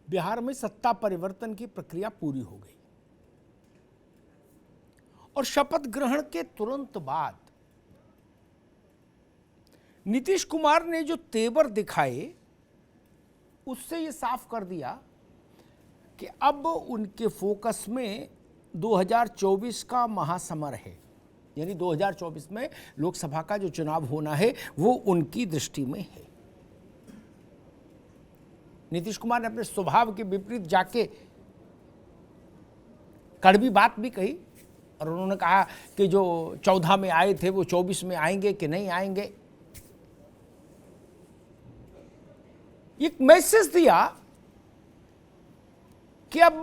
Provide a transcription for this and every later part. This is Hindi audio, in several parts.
बिहार में सत्ता परिवर्तन की प्रक्रिया पूरी हो गई और शपथ ग्रहण के तुरंत बाद नीतीश कुमार ने जो तेवर दिखाए उससे ये साफ कर दिया कि अब उनके फोकस में 2024 का महासमर है, यानी 2024 में लोकसभा का जो चुनाव होना है वो उनकी दृष्टि में है। नीतीश कुमार ने अपने स्वभाव के विपरीत जाके कड़वी बात भी कही और उन्होंने कहा कि जो 14 में आए थे वो 24 में आएंगे कि नहीं आएंगे। एक मैसेज दिया कि अब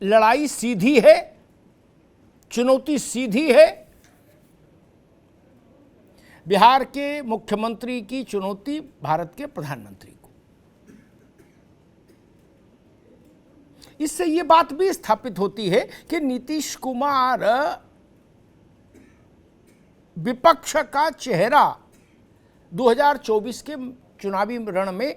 लड़ाई सीधी है, चुनौती सीधी है। बिहार के मुख्यमंत्री की चुनौती भारत के प्रधानमंत्री को। इससे यह बात भी स्थापित होती है कि नीतीश कुमार विपक्ष का चेहरा 2024 के चुनावी रण में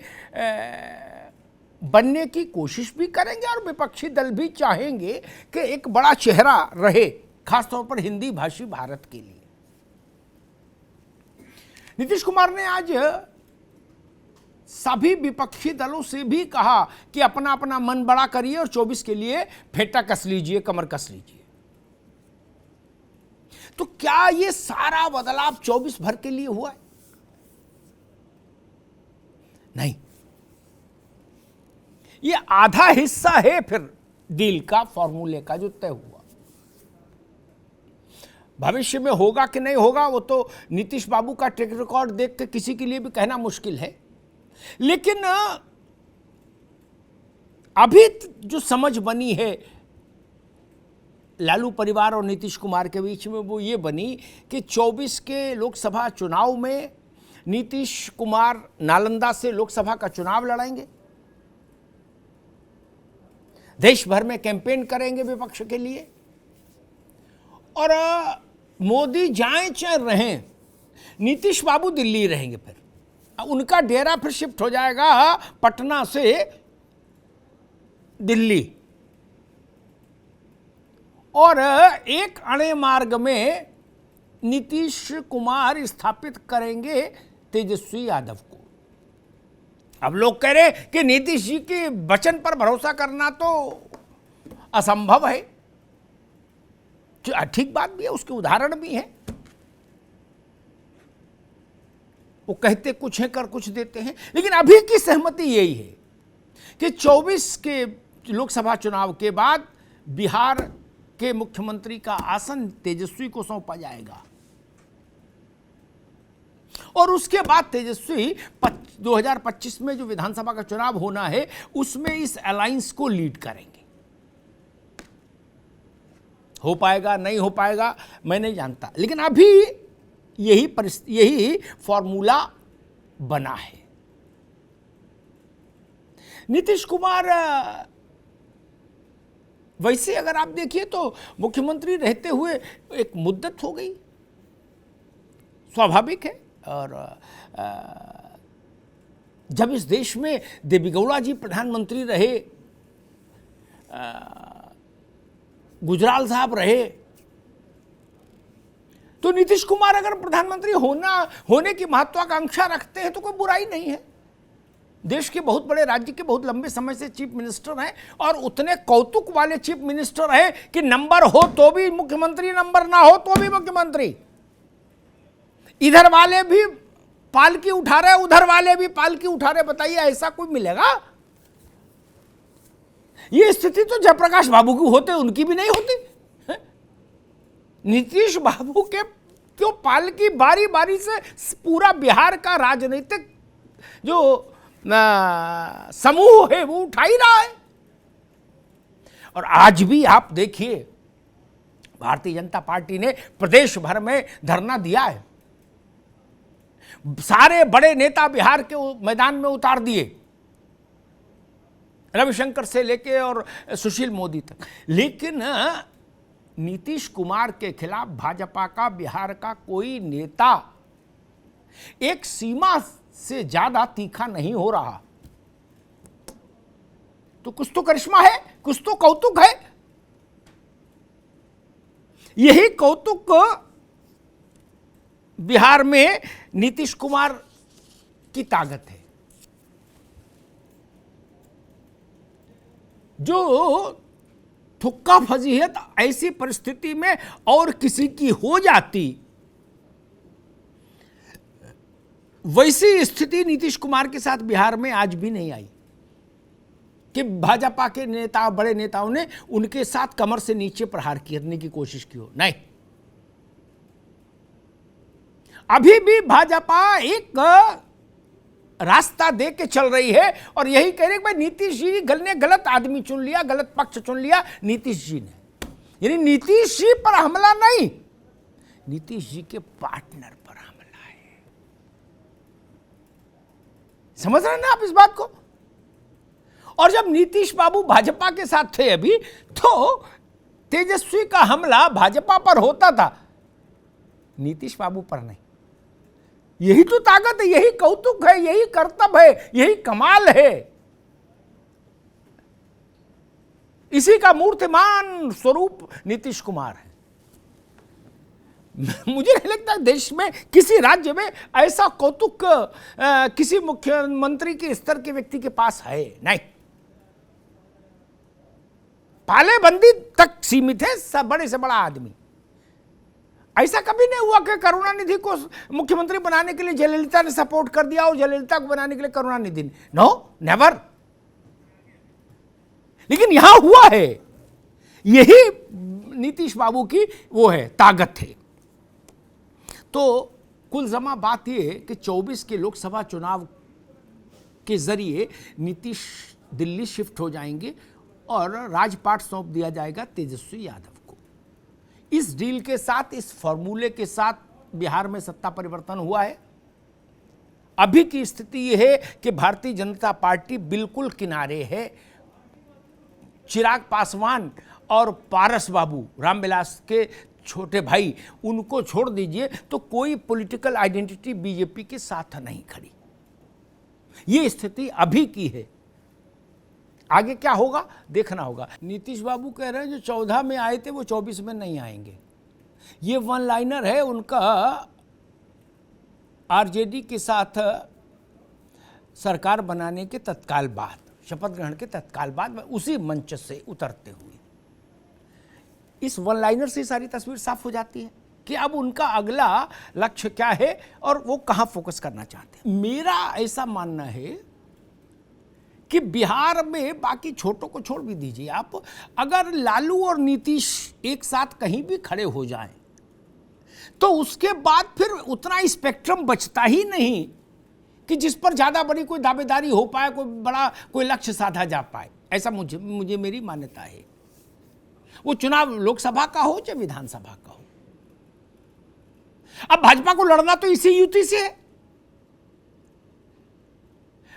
बनने की कोशिश भी करेंगे और विपक्षी दल भी चाहेंगे कि एक बड़ा चेहरा रहे, खासतौर पर हिंदी भाषी भारत के लिए। नीतीश कुमार ने आज सभी विपक्षी दलों से भी कहा कि अपना अपना मन बड़ा करिए और 24 के लिए फेंटा कस लीजिए, कमर कस लीजिए। तो क्या ये सारा बदलाव 24 भर के लिए हुआ है? नहीं, ये आधा हिस्सा है फिर डील का, फॉर्मूले का जो तय हुआ। भविष्य में होगा कि नहीं होगा वो तो नीतीश बाबू का ट्रैक रिकॉर्ड देख के किसी के लिए भी कहना मुश्किल है, लेकिन अभी जो समझ बनी है लालू परिवार और नीतीश कुमार के बीच में वो ये बनी कि 24 के लोकसभा चुनाव में नीतीश कुमार नालंदा से लोकसभा का चुनाव लड़ेंगे, देश भर में कैंपेन करेंगे विपक्ष के लिए, और मोदी जाएं चाहे रहें नीतीश बाबू दिल्ली रहेंगे। फिर उनका डेरा फिर शिफ्ट हो जाएगा पटना से दिल्ली, और एक अणे मार्ग में नीतीश कुमार स्थापित करेंगे तेजस्वी यादव को। अब लोग कह रहे कि नीतीश जी के वचन पर भरोसा करना तो असंभव है, ठीक बात भी है, उसके उदाहरण भी हैं। वो कहते कुछ है कर कुछ देते हैं, लेकिन अभी की सहमति यही है कि 24 के लोकसभा चुनाव के बाद बिहार के मुख्यमंत्री का आसन तेजस्वी को सौंपा जाएगा और उसके बाद तेजस्वी 2025 में जो विधानसभा का चुनाव होना है उसमें इस अलायंस को लीड करेंगे। हो पाएगा नहीं हो पाएगा मैं नहीं जानता, लेकिन अभी यही फॉर्मूला बना है। नीतीश कुमार वैसे अगर आप देखिए तो मुख्यमंत्री रहते हुए एक मुद्दत हो गई, स्वाभाविक है। और जब इस देश में देवी गौड़ा जी प्रधानमंत्री रहे, गुजराल साहब रहे, तो नीतीश कुमार अगर प्रधानमंत्री होने की महत्वाकांक्षा रखते हैं तो कोई बुराई नहीं है। देश के बहुत बड़े राज्य के बहुत लंबे समय से चीफ मिनिस्टर हैं और उतने कौतुक वाले चीफ मिनिस्टर हैं कि नंबर हो तो भी मुख्यमंत्री, नंबर ना हो तो भी मुख्यमंत्री। इधर वाले भी पालकी उठा रहे, उधर वाले भी पालकी उठा रहे। बताइए ऐसा कोई मिलेगा? ये स्थिति तो जयप्रकाश बाबू की होते, उनकी भी नहीं होती। नीतीश बाबू के क्यों पालकी बारी बारी से पूरा बिहार का राजनीतिक जो समूह है वो उठा ही रहा है। और आज भी आप देखिए भारतीय जनता पार्टी ने प्रदेश भर में धरना दिया है, सारे बड़े नेता बिहार के मैदान में उतार दिए, रविशंकर से लेके और सुशील मोदी तक। लेकिन नीतीश कुमार के खिलाफ भाजपा का बिहार का कोई नेता एक सीमा से ज्यादा तीखा नहीं हो रहा। तो कुछ तो करिश्मा है, कुछ तो कौतुक है। यही कौतुक बिहार में नीतीश कुमार की ताकत है, जो थुक्का फजीहत ऐसी परिस्थिति में और किसी की हो जाती, वैसी स्थिति नीतीश कुमार के साथ बिहार में आज भी नहीं आई कि भाजपा के नेता, बड़े नेताओं ने उनके साथ कमर से नीचे प्रहार करने की कोशिश की हो। नहीं, अभी भी भाजपा एक रास्ता दे के चल रही है और यही कह रही है कि भाई नीतीश जी ने गलत आदमी चुन लिया, गलत पक्ष चुन लिया नीतीश जी ने। यानी नीतीश जी पर हमला नहीं, नीतीश जी के पार्टनर पर हमला है। समझ रहे हैं ना आप इस बात को? और जब नीतीश बाबू भाजपा के साथ थे अभी, तो तेजस्वी का हमला भाजपा पर होता था, नीतीश बाबू पर नहीं। यही तो ताकत है, यही कौतुक है, यही कर्तव्य है, यही कमाल है। इसी का मूर्तिमान स्वरूप नीतीश कुमार है। मुझे नहीं लगता देश में किसी राज्य में ऐसा कौतुक किसी मुख्यमंत्री के स्तर के व्यक्ति के पास है। नहीं, पालेबंदी तक सीमित है, सब बड़े से बड़ा आदमी। ऐसा कभी नहीं हुआ कि करुणानिधि को मुख्यमंत्री बनाने के लिए जयललिता ने सपोर्ट कर दिया और जयललिता को बनाने के लिए करुणानिधि ने, नो, नेवर। लेकिन यहां हुआ है, यही नीतीश बाबू की वो है, ताकत है। तो कुल जमा बात यह है कि 24 के लोकसभा चुनाव के जरिए नीतीश दिल्ली शिफ्ट हो जाएंगे और राजपाट सौंप दिया जाएगा तेजस्वी यादव को। इस डील के साथ, इस फॉर्मूले के साथ बिहार में सत्ता परिवर्तन हुआ है। अभी की स्थिति यह है कि भारतीय जनता पार्टी बिल्कुल किनारे है। चिराग पासवान और पारस बाबू, रामविलास के छोटे भाई, उनको छोड़ दीजिए तो कोई पॉलिटिकल आइडेंटिटी बीजेपी के साथ नहीं खड़ी। ये स्थिति अभी की है। आगे क्या होगा देखना होगा। नीतीश बाबू कह रहे हैं जो 14 में आए थे वो 24 में नहीं आएंगे। ये वन लाइनर है उनका आरजेडी के साथ सरकार बनाने के तत्काल बाद, शपथ ग्रहण के तत्काल बाद, उसी मंच से उतरते हुए इस वन लाइनर से सारी तस्वीर साफ हो जाती है कि अब उनका अगला लक्ष्य क्या है और वो कहां फोकस करना चाहते हैं। मेरा ऐसा मानना है कि बिहार में, बाकी छोटों को छोड़ भी दीजिए आप, अगर लालू और नीतीश एक साथ कहीं भी खड़े हो जाएं तो उसके बाद फिर उतना स्पेक्ट्रम बचता ही नहीं कि जिस पर ज्यादा बड़ी कोई दावेदारी हो पाए, कोई लक्ष्य साधा जा पाए। ऐसा मुझे मेरी मान्यता है। वो चुनाव लोकसभा का हो चाहे विधानसभा का हो। अब भाजपा को लड़ना तो इसी युति से है।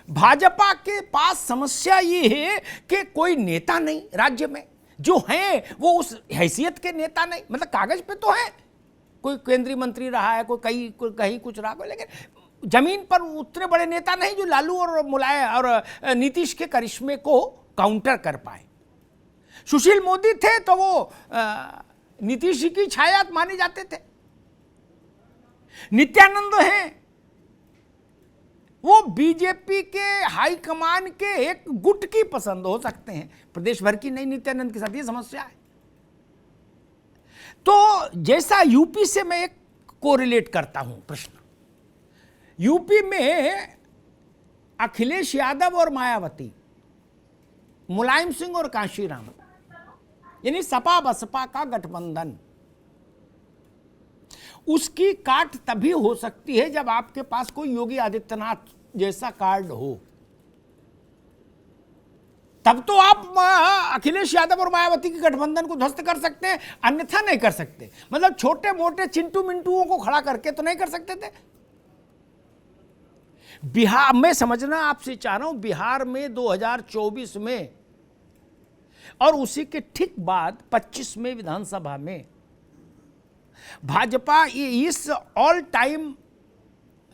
भाजपा के पास समस्या ये है कि कोई नेता नहीं राज्य में, जो हैं वो उस हैसियत के नेता नहीं। मतलब कागज पे तो है, कोई केंद्रीय मंत्री रहा है, कोई कहीं कुछ रहा, लेकिन जमीन पर उतने बड़े नेता नहीं जो लालू और मुलायम और नीतीश के करिश्मे को काउंटर कर पाए। सुशील मोदी थे तो वो नीतीश जी की छाया माने जाते थे। नित्यानंद हैं, वो बीजेपी के हाईकमान के एक गुट की पसंद हो सकते हैं, प्रदेश भर की नहीं। नित्यानंद के साथ ये समस्या है। तो जैसा यूपी से मैं एक कोरिलेट करता हूं प्रश्न, यूपी में अखिलेश यादव और मायावती, मुलायम सिंह और कांशीराम, यानी सपा बसपा का गठबंधन, उसकी काट तभी हो सकती है जब आपके पास कोई योगी आदित्यनाथ जैसा कार्ड हो। तब तो आप अखिलेश यादव और मायावती के गठबंधन को ध्वस्त कर सकते हैं, अन्यथा नहीं कर सकते। मतलब छोटे मोटे चिंटू मिंटुओं को खड़ा करके तो नहीं कर सकते थे। बिहार में समझना आपसे चाह रहा हूं, बिहार में 2024 में और उसी के ठीक बाद 25 में विधानसभा में भाजपा इस ऑल टाइम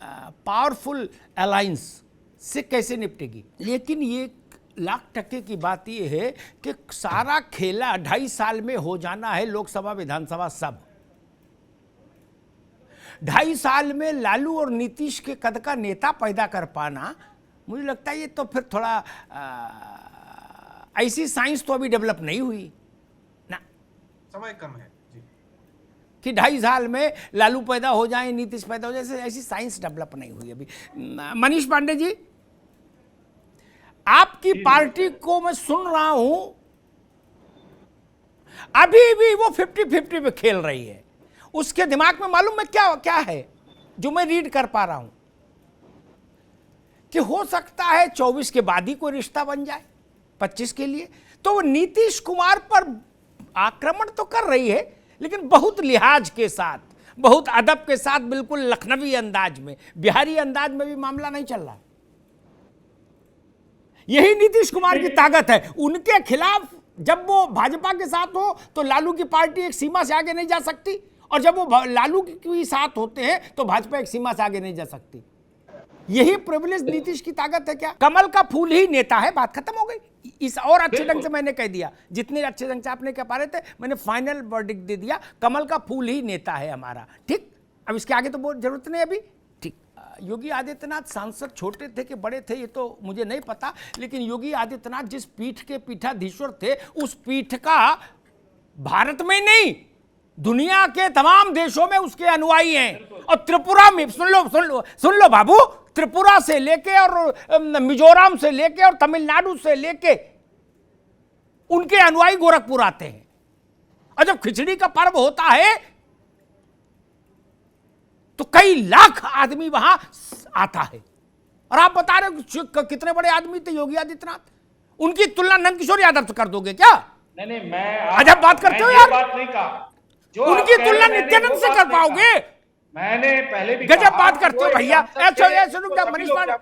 पावरफुल अलायंस से कैसे निपटेगी। लेकिन ये लाख टके की बात यह है कि सारा खेला 2.5 साल में हो जाना है, लोकसभा विधानसभा सब। 2.5 साल में लालू और नीतीश के कद का नेता पैदा कर पाना, मुझे लगता है ये तो फिर थोड़ा ऐसी साइंस तो अभी डेवलप नहीं हुई ना, समय कम है जी, कि 2.5 साल में लालू पैदा हो जाए, नीतीश पैदा हो जाए, ऐसी साइंस डेवलप नहीं हुई अभी। मनीष पांडे जी, आपकी पार्टी को मैं सुन रहा हूं, अभी भी वो 50-50 पे खेल रही है। उसके दिमाग में मालूम है क्या क्या है जो मैं रीड कर पा रहा हूं, कि हो सकता है 24 के बाद ही कोई रिश्ता बन जाए 25 के लिए। तो वो नीतीश कुमार पर आक्रमण तो कर रही है, लेकिन बहुत लिहाज के साथ, बहुत अदब के साथ, बिल्कुल लखनवी अंदाज में, बिहारी अंदाज में भी मामला नहीं चल रहा। यही नीतीश कुमार की ताकत है। उनके खिलाफ जब वो भाजपा के साथ हो तो लालू की पार्टी एक सीमा से आगे नहीं जा सकती, और जब वो लालू के साथ होते हैं तो भाजपा एक सीमा से आगे नहीं जा सकती। यही प्रिविलेज नीतीश की ताकत है क्या? कमल का फूल ही नेता है, बात खत्म हो गई। इस और अच्छे ढंग से मैंने कह दिया, जितने अच्छे ढंग से आपने कह पा रहे थे, मैंने फाइनल वर्डिक्ट दे दिया, कमल का फूल ही नेता है हमारा। ठीक, अब इसके आगे तो बहुत जरूरत नहीं अभी। ठीक, योगी आदित्यनाथ सांसद छोटे थे कि बड़े थे ये तो मुझे नहीं पता, लेकिन योगी आदित्यनाथ जिस पीठ के पीठाधीश्वर थे, उस पीठ का भारत में नहीं दुनिया के तमाम देशों में उसके अनुयायी हैं। और त्रिपुरा में सुन लो बाबू, त्रिपुरा से लेके और मिजोरम से लेके और तमिलनाडु से लेके उनके अनुयायी गोरखपुर आते हैं। और जब खिचड़ी का पर्व होता है तो कई लाख आदमी वहां आता है। और आप बता रहे हो कितने बड़े आदमी थे योगी आदित्यनाथ, उनकी तुलना नंदकिशोर यादव से कर दोगे क्या? नहीं, मैं अजब बात करते हो यार। बात नहीं कहा, जो उनकी तुलना नित्यानंद से कर पाओगे? मैंने पहले भी गजब बात करते हो भैया।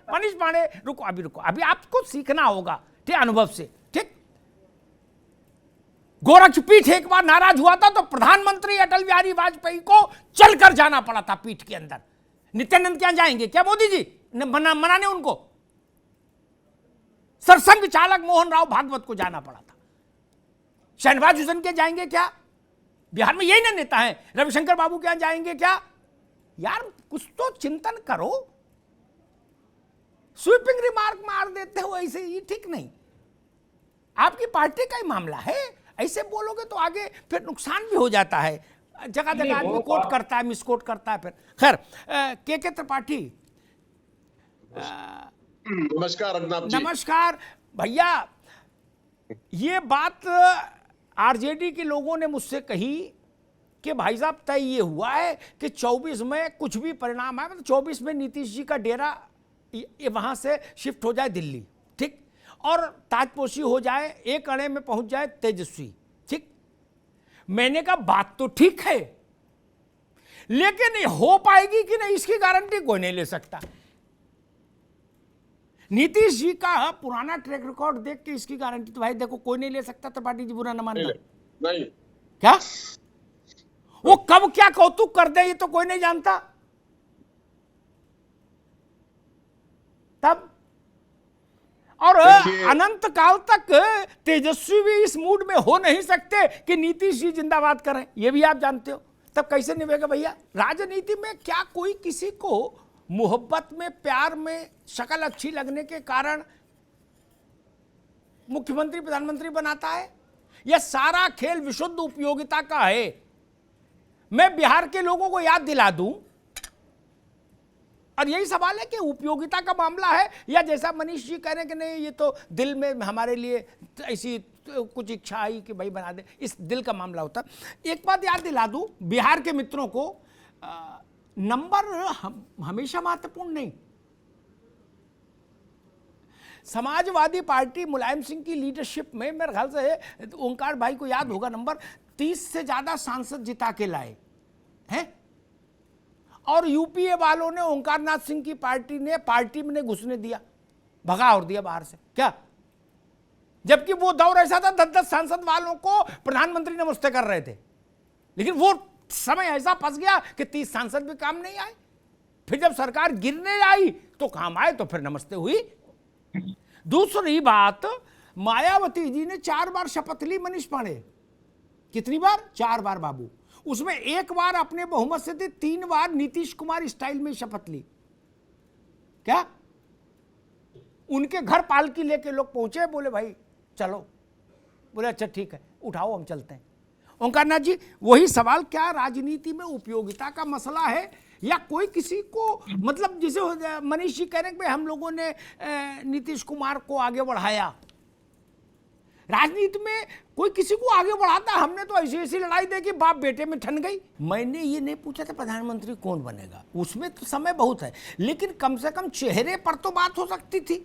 मनीष पांडे रुको, अभी आपको सीखना होगा, ठीक, अनुभव से। ठीक, गोरखपीठ एक बार नाराज हुआ था तो प्रधानमंत्री अटल बिहारी वाजपेयी को चलकर जाना पड़ा था पीठ के अंदर। नित्यानंद क्या जाएंगे क्या मोदी जी मनाने उनको? सरसंघ चालक मोहन राव भागवत को जाना पड़ा था। शहनवाज हुसैन के जाएंगे क्या? बिहार में यही ना नेता है। रविशंकर बाबू क्या जाएंगे क्या? यार कुछ तो चिंतन करो। स्वीपिंग रिमार्क मार देते हो ऐसे, ये ठीक नहीं। आपकी पार्टी का ही मामला है, ऐसे बोलोगे तो आगे फिर नुकसान भी हो जाता है। जगह जगह आदमी कोट करता है, मिसकोट करता है। फिर खैर, के त्रिपाठी, नमस्कार रघुनाथ जी। नमस्कार भैया। ये बात आरजेडी के लोगों ने मुझसे कही कि भाई साहब तय ये हुआ है कि 24 में कुछ भी परिणाम आए, मतलब 24 में नीतीश जी का डेरा ये वहां से शिफ्ट हो जाए दिल्ली, ठीक, और ताजपोशी हो जाए, एक अणे में पहुंच जाए तेजस्वी। ठीक, मैंने कहा बात तो ठीक है, लेकिन ये हो पाएगी कि नहीं इसकी गारंटी कोई नहीं ले सकता। नीतीश जी का पुराना ट्रैक रिकॉर्ड देख के इसकी गारंटी तो भाई देखो कोई नहीं ले सकता। त्रिपाठी जी बुरा न मानना। नहीं, क्या वो कब क्या कौतुक कर दे ये तो कोई नहीं जानता। तब और अनंत काल तक तेजस्वी भी इस मूड में हो नहीं सकते कि नीतीश जी जिंदाबाद करें, ये भी आप जानते हो। तब कैसे निभेगा भैया? राजनीति में क्या कोई किसी को मोहब्बत में, प्यार में, शक्ल अच्छी लगने के कारण मुख्यमंत्री प्रधानमंत्री बनाता है? यह सारा खेल विशुद्ध उपयोगिता का है। मैं बिहार के लोगों को याद दिला दूं, और यही सवाल है कि उपयोगिता का मामला है या जैसा मनीष जी कह रहे हैं कि नहीं ये तो दिल में हमारे लिए ऐसी कुछ इच्छा आई कि भाई बना दे, इस दिल का मामला होता। एक बात याद दिला दूं बिहार के मित्रों को, नंबर हमेशा महत्वपूर्ण नहीं। समाजवादी पार्टी मुलायम सिंह की लीडरशिप में मेरे ख्याल से ओंकार भाई को याद होगा, नंबर 30 से ज्यादा सांसद जिता के लाए हैं। और यूपीए वालों ने ओंकार नाथ सिंह की पार्टी में घुसने दिया, भगा और दिया बाहर से। क्या? जबकि वो दौर ऐसा था 10-10 सांसद वालों को प्रधानमंत्री नमस्ते कर रहे थे, लेकिन वो समय ऐसा फंस गया कि 30 सांसद भी काम नहीं आए। फिर जब सरकार गिरने आई तो काम आए, तो फिर नमस्ते हुई। दूसरी बात, मायावती जी ने 4 बार शपथ ली मनीष पांडे। कितनी बार? 4 बार बाबू। उसमें 1 बार अपने बहुमत से थी, 3 बार नीतीश कुमार स्टाइल में शपथ ली। क्या उनके घर पालकी लेके लोग पहुंचे, बोले भाई चलो, बोले अच्छा ठीक है उठाओ हम चलते हैं। ओंकारनाथ जी, वही सवाल, क्या राजनीति में उपयोगिता का मसला है या कोई किसी को, मतलब जिसे मनीष जी कह रहे हैं कि हम लोगों ने नीतीश कुमार को आगे बढ़ाया, राजनीति में कोई किसी को आगे बढ़ाता, हमने तो ऐसी ऐसी लड़ाई देखी बाप बेटे में ठन गई। मैंने ये नहीं पूछा था प्रधानमंत्री कौन बनेगा, उसमें तो समय बहुत है, लेकिन कम से कम चेहरे पर तो बात हो सकती थी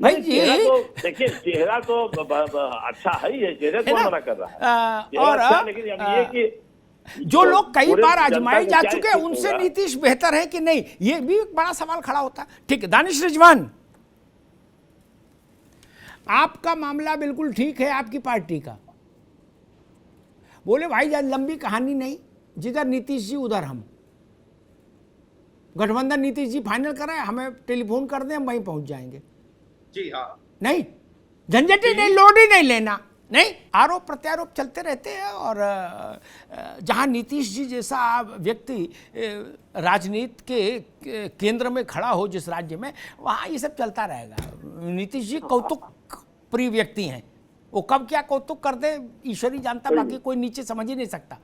भाई जी। तो देखिए, चेहरा तो अच्छा है ही है, चेहरे कौन मना कर रहा है, और अच्छा, लेकिन अब ये कि जो लोग कई बार आजमाए जा क्या चुके हैं उनसे नीतीश बेहतर है कि नहीं, ये भी एक बड़ा सवाल खड़ा होता है। ठीक है, दानिश रिजवान, आपका मामला बिल्कुल ठीक है, आपकी पार्टी का। बोले भाई ज्यादा लंबी कहानी नहीं, जिधर नीतीश जी उधर हम, गठबंधन नीतीश जी फाइनल कराए, हमें टेलीफोन कर दें, हम वहीं पहुंच जाएंगे। जी हाँ, नहीं झंझट ही नहीं, लोड ही नहीं लेना, नहीं। आरोप प्रत्यारोप चलते रहते हैं, और जहां नीतीश जी जैसा व्यक्ति राजनीति के केंद्र में खड़ा हो जिस राज्य में, वहां ये सब चलता रहेगा। नीतीश जी कौतुक प्रिय व्यक्ति हैं, वो कब क्या कौतुक कर दे ईश्वर ही जानता, बाकी कोई नीचे समझ ही नहीं सकता।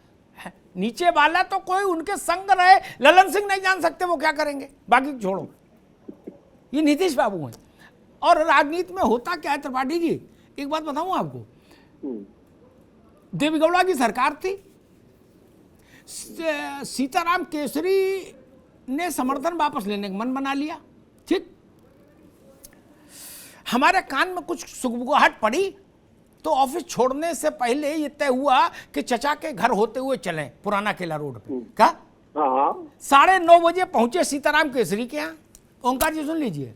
नीचे वाला तो कोई उनके संग रहे, ललन सिंह नहीं जान सकते वो क्या करेंगे, बाकी छोड़ो, ये नीतीश बाबू हैं। और राजनीति में होता क्या है त्रिपाठी जी, एक बात बताऊं आपको, देवेगौड़ा की सरकार थी, सीताराम केसरी ने समर्थन वापस लेने का मन बना लिया, ठीक। हमारे कान में कुछ सुगबुगाहट पड़ी तो ऑफिस छोड़ने से पहले ये तय हुआ कि चचा के घर होते हुए चलें पुराना किला रोड पे। क्या? 9:30 बजे पहुंचे सीताराम केसरी के यहाँ। ओंकार जी सुन लीजिए,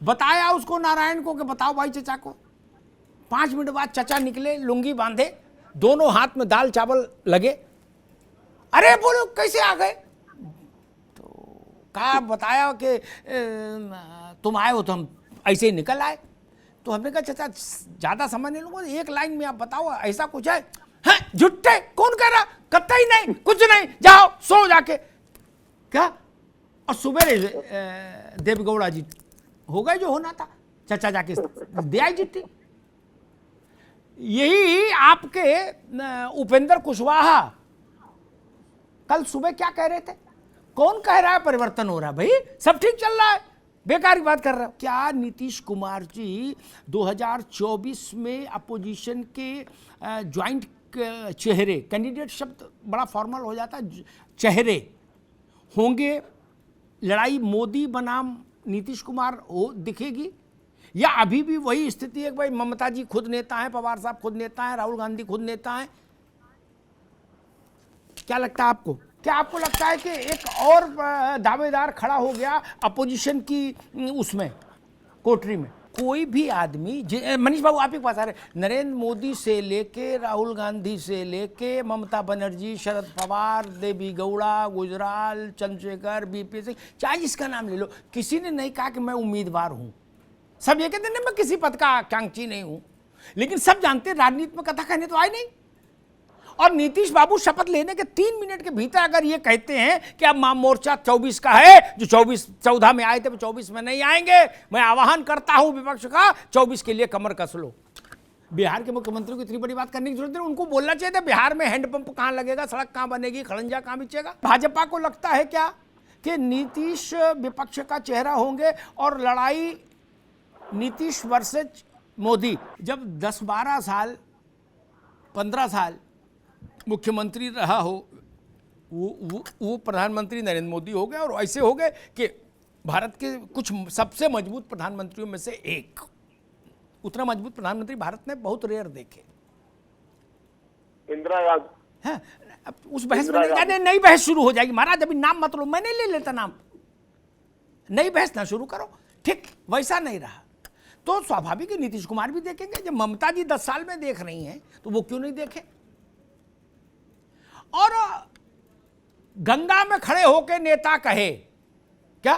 बताया उसको नारायण को कि बताओ भाई चचा को। 5 मिनट बाद चचा निकले, लुंगी बांधे, दोनों हाथ में दाल चावल लगे। अरे बोलो कैसे आ गए? तो कहा, बताया कि तुम आए हो तो हम ऐसे ही निकल आए। तो हमने कहा चचा ज्यादा समय नहीं लूंगा, 1 लाइन में आप बताओ ऐसा कुछ है? हैं झुट्टे, कौन कह रहा? कतई नहीं, कुछ नहीं, जाओ सो जाके। क्या? और सुबह देवेगौड़ा जी हो गए जो होना था, चचा जाके दे आई चिट्ठी। यही आपके उपेंद्र कुशवाहा कल सुबह क्या कह रहे थे? कौन कह रहा है परिवर्तन हो रहा है? भाई सब ठीक चल रहा है, बेकार की बात कर रहा है। क्या नीतीश कुमार जी 2024 में अपोजिशन के ज्वाइंट चेहरे, कैंडिडेट शब्द बड़ा फॉर्मल हो जाता है, चेहरे होंगे, लड़ाई मोदी बनाम नीतीश कुमार हो दिखेगी, या अभी भी वही स्थिति है कि भाई ममता जी खुद नेता हैं, पवार साहब खुद नेता हैं, राहुल गांधी खुद नेता हैं? क्या लगता है आपको? क्या आपको लगता है कि एक और दावेदार खड़ा हो गया अपोजिशन की उसमें कोठरी में? कोई भी आदमी, मनीष बाबू आप ही के पास आ रहे, नरेंद्र मोदी से लेके राहुल गांधी से लेके ममता बनर्जी, शरद पवार, देवी गौड़ा, गुजराल, चंद्रशेखर, बीपी सिंह, चाहे जिसका नाम ले लो, किसी ने नहीं कहा कि मैं उम्मीदवार हूं। सब ये कहते हैं मैं किसी पद का आकांक्षी नहीं हूं, लेकिन सब जानते हैं राजनीति में कथा कहने तो आए नहीं। और नीतीश बाबू शपथ लेने के 3 मिनट के भीतर अगर ये कहते हैं कि अब मोर्चा 24 का है, जो 14 में आए थे वो 24 में नहीं आएंगे, मैं आह्वान करता हूं विपक्ष का 24 के लिए कमर कस लो। बिहार के मुख्यमंत्री को इतनी बड़ी बात करने की जरूरत नहीं, उनको बोलना चाहिए था बिहार में हैंडपंप कहां लगेगा, सड़क कहां बनेगी, खड़ंजा कहां बिछेगा। भाजपा को लगता है क्या कि नीतीश विपक्ष का चेहरा होंगे और लड़ाई नीतीश वर्सेज मोदी? जब 10-12 साल 15 साल मुख्यमंत्री रहा हो, वो प्रधानमंत्री नरेंद्र मोदी हो गए, और ऐसे हो गए कि भारत के कुछ सबसे मजबूत प्रधानमंत्रियों में से एक। उतना मजबूत प्रधानमंत्री भारत ने बहुत रेयर देखे। इंदिरा गांधी। हाँ, उस बहस में नई बहस शुरू हो जाएगी। महाराज अभी नाम मत लो, मैं नहीं ले लेता नाम, नई बहस ना शुरू करो। ठीक वैसा नहीं रहा तो स्वाभाविक है नीतीश कुमार भी देखेंगे। जब ममता जी 10 साल में देख रही हैं तो वो क्यों नहीं देखें? और गंगा में खड़े होके नेता कहे, क्या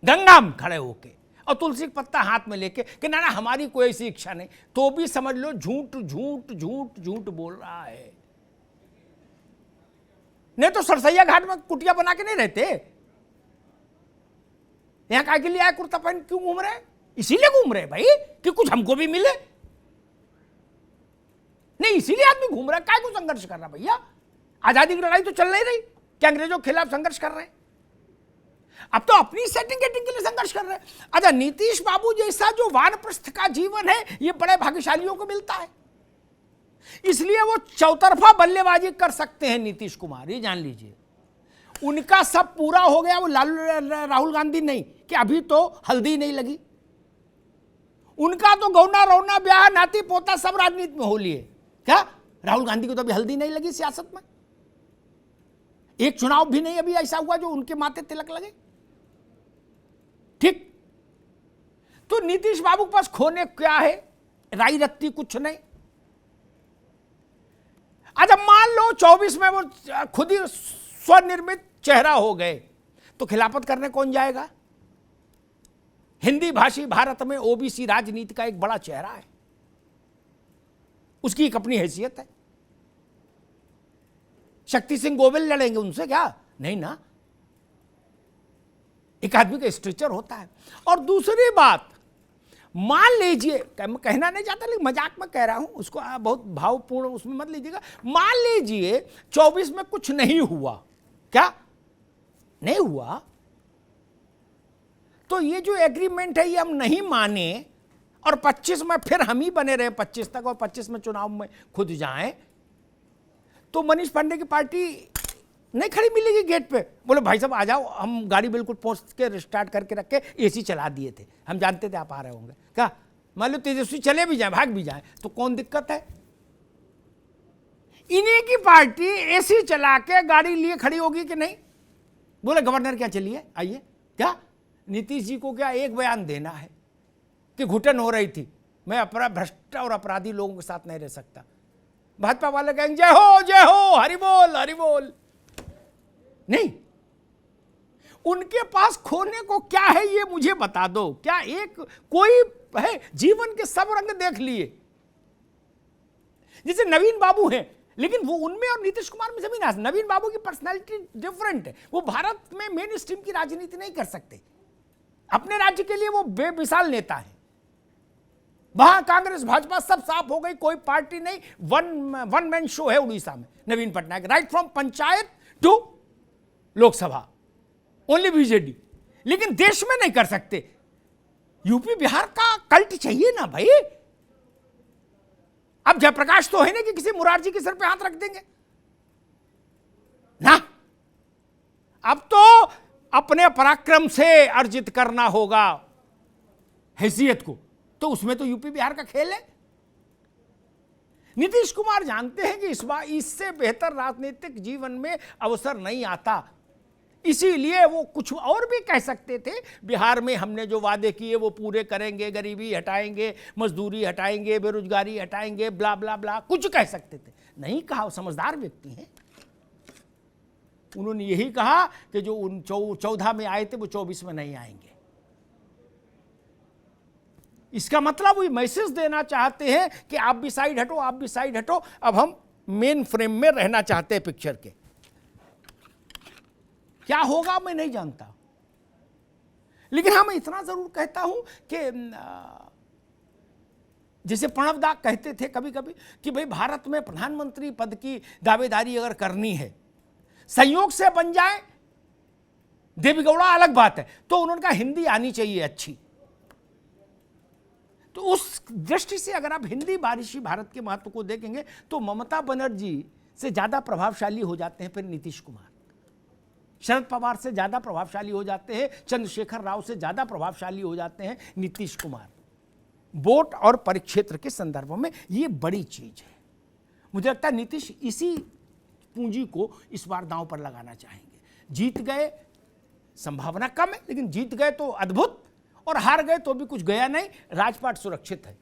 गंगा में खड़े होके, और तुलसी का पत्ता हाथ में लेके कि ना ना हमारी कोई ऐसी इच्छा नहीं, तो भी समझ लो झूठ झूठ झूठ झूठ बोल रहा है। नहीं तो सरसैया घाट में कुटिया बना के नहीं रहते। यहां काय के लिए आए, कुर्ता पहन क्यों घूम रहे? इसीलिए घूम रहे भाई कि कुछ हमको भी मिले। नहीं, इसीलिए आदमी घूम रहा है। काय को संघर्ष कर रहा भैया? आजादी की लड़ाई तो चल नहीं रही कि अंग्रेजों के खिलाफ संघर्ष कर रहे हैं? अब तो अपनी सेटिंग गेटिंग के लिए संघर्ष कर रहे हैं। अच्छा, नीतीश बाबू जैसा जो वानप्रस्थ का जीवन है ये बड़े भाग्यशालियों को मिलता है, इसलिए वो चौतरफा बल्लेबाजी कर सकते हैं। नीतीश कुमार, ये जान लीजिए, उनका सब पूरा हो गया। वो राहुल गांधी नहीं कि अभी तो हल्दी नहीं लगी, उनका तो गौना रौना ब्याह नाती पोता सब राजनीति में हो लिए। क्या राहुल गांधी को तो अभी हल्दी नहीं लगी सियासत में? एक चुनाव भी नहीं अभी ऐसा हुआ जो उनके माथे तिलक लगे। ठीक, तो नीतीश बाबू के पास खोने क्या है? राई रत्ती कुछ नहीं। अच्छा, मान लो 24 में वो खुद ही स्वनिर्मित चेहरा हो गए, तो खिलाफत करने कौन जाएगा? हिंदी भाषी भारत में ओबीसी राजनीति का एक बड़ा चेहरा है, उसकी एक अपनी हैसियत है। शक्ति सिंह गोविल लड़ेंगे उनसे क्या? नहीं ना, एक आदमी का स्ट्रेचर होता है। और दूसरी बात, मान लीजिए, कहना नहीं चाहता लेकिन मजाक में कह रहा हूं, उसको बहुत भावपूर्ण उसमें मत लीजिएगा। मान लीजिए 24 में कुछ नहीं हुआ, क्या नहीं हुआ, तो ये जो एग्रीमेंट है ये हम नहीं माने और 25 में फिर हम ही बने रहे 25 तक और 25 में चुनाव में खुद जाएं, तो मनीष पांडे की पार्टी नहीं खड़ी मिलेगी गेट पे। बोले भाई साहब आ जाओ, हम गाड़ी बिल्कुल पहुंच के स्टार्ट करके रख के एसी चला दिए थे, हम जानते थे आप आ रहे होंगे। क्या मान लो तेजस्वी चले भी जाए, भाग भी जाए, तो कौन दिक्कत है? इन्हीं की पार्टी एसी चला के गाड़ी लिए खड़ी होगी कि नहीं? बोले गवर्नर क्या चलिए आइए। क्या नीतीश जी को क्या एक बयान देना है कि घुटन हो रही थी, मैं भ्रष्ट और अपराधी लोगों के साथ नहीं रह सकता। भाजपा वाले कहेंगे जय हो हरि बोल हरि बोल। नहीं, उनके पास खोने को क्या है ये मुझे बता दो। क्या एक कोई है? जीवन के सब रंग देख लिए। जैसे नवीन बाबू हैं, लेकिन वो उनमें और नीतीश कुमार में जमीन आसमान। नवीन बाबू की पर्सनालिटी डिफरेंट है, वो भारत में मेन स्ट्रीम की राजनीति नहीं कर सकते। अपने राज्य के लिए वो बेमिसाल नेता है। वहां कांग्रेस भाजपा सब साफ हो गई, कोई पार्टी नहीं, वन मैन शो है उड़ीसा में Naveen Patnaik, right from panchayat to Lok Sabha, only BJD. लेकिन देश में नहीं कर सकते। यूपी बिहार का कल्ट चाहिए ना भाई। अब जयप्रकाश तो है ना कि किसी मुरारजी के सर पे हाथ रख देंगे ना। अब तो अपने पराक्रम से अर्जित करना होगा हैसियत को, तो उसमें तो यूपी बिहार का खेल है। नीतीश कुमार जानते हैं कि इस बार इससे बेहतर राजनीतिक जीवन में अवसर नहीं आता, इसीलिए वो कुछ और भी कह सकते थे। बिहार में हमने जो वादे किए वो पूरे करेंगे, गरीबी हटाएंगे, मजदूरी हटाएंगे, बेरोजगारी हटाएंगे, ब्ला ब्ला ब्ला, कुछ कह सकते थे। नहीं कहा, वो समझदार व्यक्ति हैं। उन्होंने यही कहा कि जो 14 में आए थे वो 24 में नहीं आएंगे। इसका मतलब वो मैसेज देना चाहते हैं कि आप भी साइड हटो, आप भी साइड हटो, अब हम मेन फ्रेम में रहना चाहते हैं पिक्चर के। क्या होगा मैं नहीं जानता, लेकिन हाँ मैं इतना जरूर कहता हूं कि जैसे प्रणब दा कहते थे कभी कभी कि भाई भारत में प्रधानमंत्री पद की दावेदारी अगर करनी है, संयोग से बन जाए देवेगौड़ा अलग बात है, तो उन्होंने कहा हिंदी आनी चाहिए अच्छी। तो उस दृष्टि से अगर आप हिंदी भाषी भारत के महत्व को देखेंगे तो ममता बनर्जी से ज्यादा प्रभावशाली हो जाते हैं फिर नीतीश कुमार, शरद पवार से ज्यादा प्रभावशाली हो जाते हैं, चंद्रशेखर राव से ज्यादा प्रभावशाली हो जाते हैं नीतीश कुमार। वोट और परिक्षेत्र के संदर्भ में ये बड़ी चीज है। मुझे लगता है नीतीश इसी पूंजी को इस बार दांव पर लगाना चाहेंगे। जीत गए संभावना कम है, लेकिन जीत गए तो अद्भुत, और हार गए तो भी कुछ गया नहीं, राजपाट सुरक्षित है।